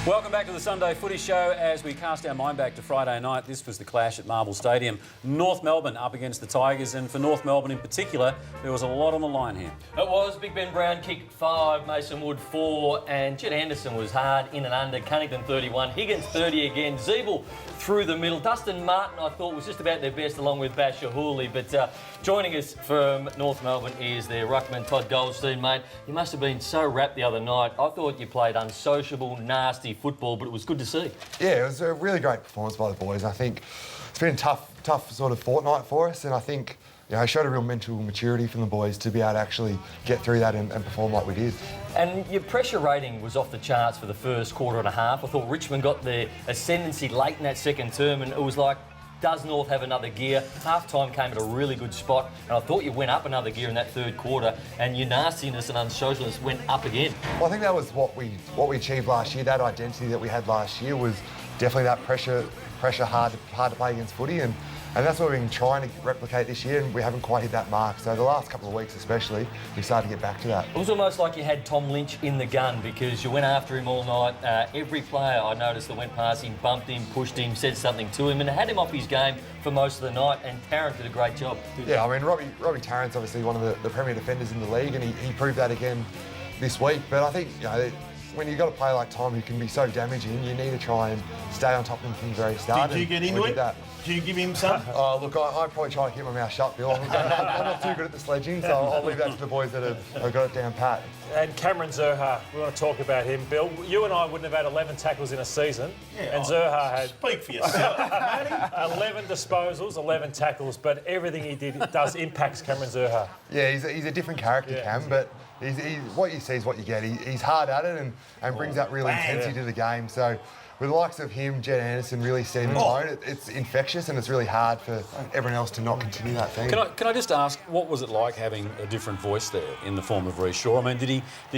Welcome back to the Sunday Footy Show. As we cast our mind back to Friday night, this was the clash at Marvel Stadium. North Melbourne up against the Tigers, and for North Melbourne in particular, there was a lot on the line here. It was. Big Ben Brown kicked 5, Mason Wood 4, and Jed Anderson was hard in and under. Cunnington 31, Higgins 30 again. Zeeble through the middle. Dustin Martin, I thought, was just about their best along with Basher Hooley. But joining us from North Melbourne is their ruckman, Todd Goldstein, mate. You must have been so wrapped the other night. I thought you played unsociable, nasty football, but it was good to see. Yeah, it was a really great performance by the boys. I think it's been a tough sort of fortnight for us, and I think it showed a real mental maturity from the boys to be able to actually get through that and perform like we did. And your pressure rating was off the charts for the first quarter and a half. I thought Richmond got the ascendancy late in that second term, and it was like, does North have another gear? Half-time came at a really good spot, and I thought you went up another gear in that third quarter, and your nastiness and unsocialness went up again. Well, I think that was what we achieved last year. That identity that we had last year was definitely that pressure hard to play against footy, and that's what we've been trying to replicate this year, and we haven't quite hit that mark. So the last couple of weeks especially, we started to get back to that. It was almost like you had Tom Lynch in the gun, because you went after him all night. Every player I noticed that went past him bumped him, pushed him, said something to him, and had him off his game for most of the night, and Tarrant did a great job. Yeah, I mean, Robbie Tarrant's obviously one of the premier defenders in the league, and he proved that again this week. But I think, when you've got a player like Tom who can be so damaging, you need to try and stay on top of him from the very start. Did you get into it? Did you give him some? Oh, look, I probably try to keep my mouth shut, Bill. I'm not too good at the sledging, so I'll leave that to the boys that have got it down pat. And Cameron Zurhaar, we want to talk about him. Bill, you and I wouldn't have had 11 tackles in a season, and Zurhaar had... Speak for yourself, 11 disposals, 11 tackles, but everything he does impacts Cameron Zurhaar. Yeah, he's a different character, Cam, but he's what you see is what you get. He's hard at it and brings that real intensity to the game. So with the likes of him, Jed Anderson really setting the tone, it's infectious, and it's really hard for everyone else to not continue that thing. Can I just ask, what was it like having a different voice there in the form of Rhys Shaw? I mean, did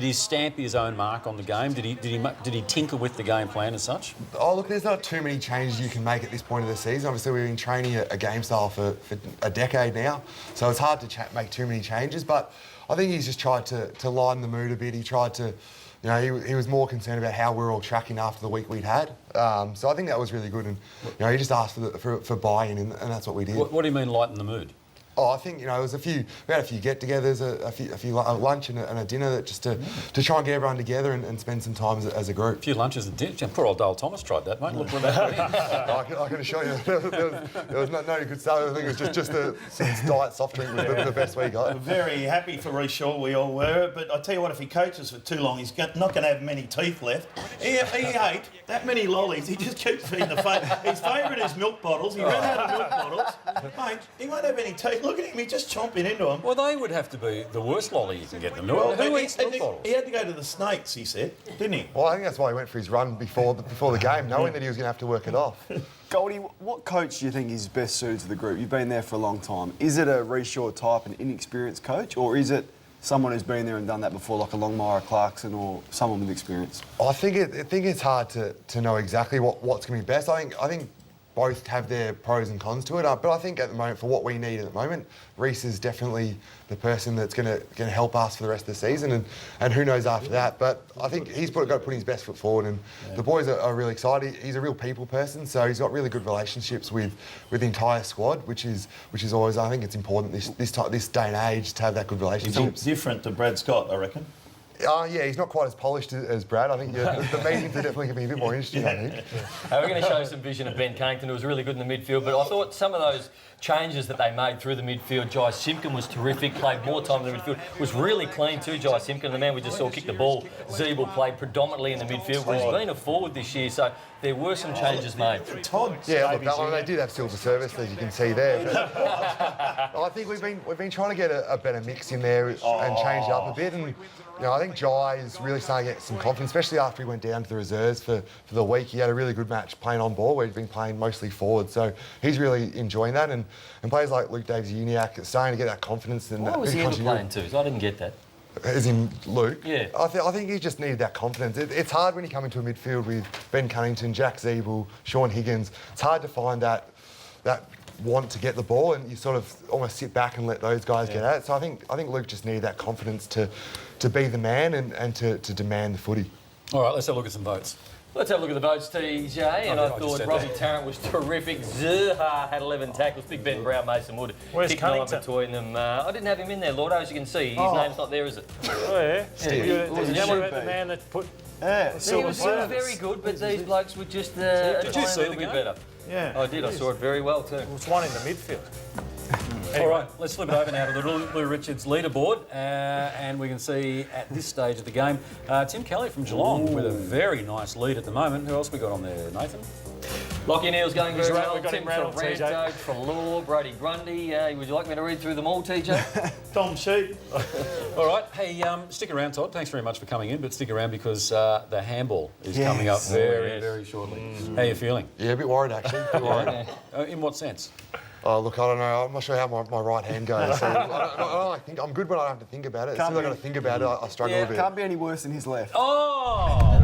he stamp his own mark on the game? Did he tinker with the game plan as such? Oh, look, there's not too many changes you can make at this point of the season. Obviously, we've been training a game style for a decade now, so it's hard to make too many changes, but I think he's just tried to lighten the mood a bit. He tried to, he was more concerned about how we're all tracking after the week we'd had. So I think that was really good, and he just asked for buy-in, and that's what we did. What do you mean lighten the mood? Oh, I think, there was we had a few get-togethers, a few lunch and a dinner that just to try and get everyone together and spend some time as a group. A few lunches and dinner. Poor old Dale Thomas tried that, mate. Look where that went. I can assure you there was no good stuff. I think it was just some diet soft drink was the best we got. We're very happy for Rhys Shaw, we all were, but I tell you what, if he coaches for too long, he's not going to have many teeth left. He ate that many lollies, he just keeps feeding the face. His favourite is milk bottles. He ran out of milk bottles. Mate, he won't have any teeth. Look at him, he's just chomping into them. Well, they would have to be the worst lolly you can get them. Who eats milk bottles? He had to go to the snakes, he said, didn't he? Well, I think that's why he went for his run before the game, knowing that he was going to have to work it off. Goldie, what coach do you think is best suited to the group? You've been there for a long time. Is it a Rhys Shaw type, an inexperienced coach, or is it someone who's been there and done that before, like a Longmire Clarkson or someone with experience? I think it's hard to know exactly what's going to be best. I think both have their pros and cons to it, but I think at the moment, for what we need at the moment, Rhys is definitely the person that's going to help us for the rest of the season, and who knows after that. But I think he's got to put his best foot forward, and the boys are really excited. He's a real people person, so he's got really good relationships with the entire squad, which is always, I think it's important this day and age to have that good relationship. He's different to Brad Scott, I reckon. Yeah, he's not quite as polished as Brad. I think the meetings are definitely going to be a bit more interesting, I think. We're going to show some vision of Ben Cunnington, who was really good in the midfield, but I thought some of those changes that they made through the midfield, Jai Simpkin was terrific, played more time in the midfield, was really clean too, Jai Simpkin, the man we just saw kick the ball. Zeeble played predominantly in the midfield, but he's been a forward this year, so there were some changes made. Todd. Yeah, look, they did have silver service, as you can see there. But I think we've been trying to get a better mix in there and change it up a bit. And I think Jai is really starting to get some confidence, especially after he went down to the reserves for the week. He had a really good match playing on ball, where he'd been playing mostly forward. So he's really enjoying that. And players like Luke Davies-Uniacke are starting to get that confidence. And why was he ever playing twos? I didn't get that. As in Luke? Yeah. I think he just needed that confidence. It's hard when you come into a midfield with Ben Cunnington, Jack Zeeble, Shaun Higgins. It's hard to find that want to get the ball, and you sort of almost sit back and let those guys get at it. So I think Luke just needed that confidence to be the man and to demand the footy. All right, let's have a look at some votes. Let's have a look at the votes, TJ. And I I just thought said Robbie that. Tarrant was terrific. Zerha had 11 tackles. Big Ben Brown, Mason Wood. Where's kicked 9 Cunnington? between them. I didn't have him in there, Lord. As you can see, his name's not there, is it? Oh, yeah. Steve. You Well, you it know should about the be. man that put Yeah. He silver was service? very good, but these blokes were just Did you trying see a the little bit game? better. Yeah. I did. I saw it very well too. It was one in the midfield. All right, let's flip it over now to the Little Blue Richards leaderboard, and we can see at this stage of the game, Tim Kelly from Geelong with a very nice lead at the moment. Who else we got on there, Nathan? Lockie Neal's going very right, well. we got him Tim rattled, TJ. Taranto, Trelaw, Brady Grundy. Would you like me to read through them all, TJ? Tom Sheep. All right, hey, stick around, Todd. Thanks very much for coming in, but stick around because the handball is coming up very, yes. very shortly. How are you feeling? Yeah, a bit worried actually. A bit worried. In what sense? Oh, look, I don't know. I'm not sure how my right hand goes. So I don't like think I'm good, but I don't have to think about it. As soon as I got to think about it, I struggle a bit. Can't be any worse than his left. Oh!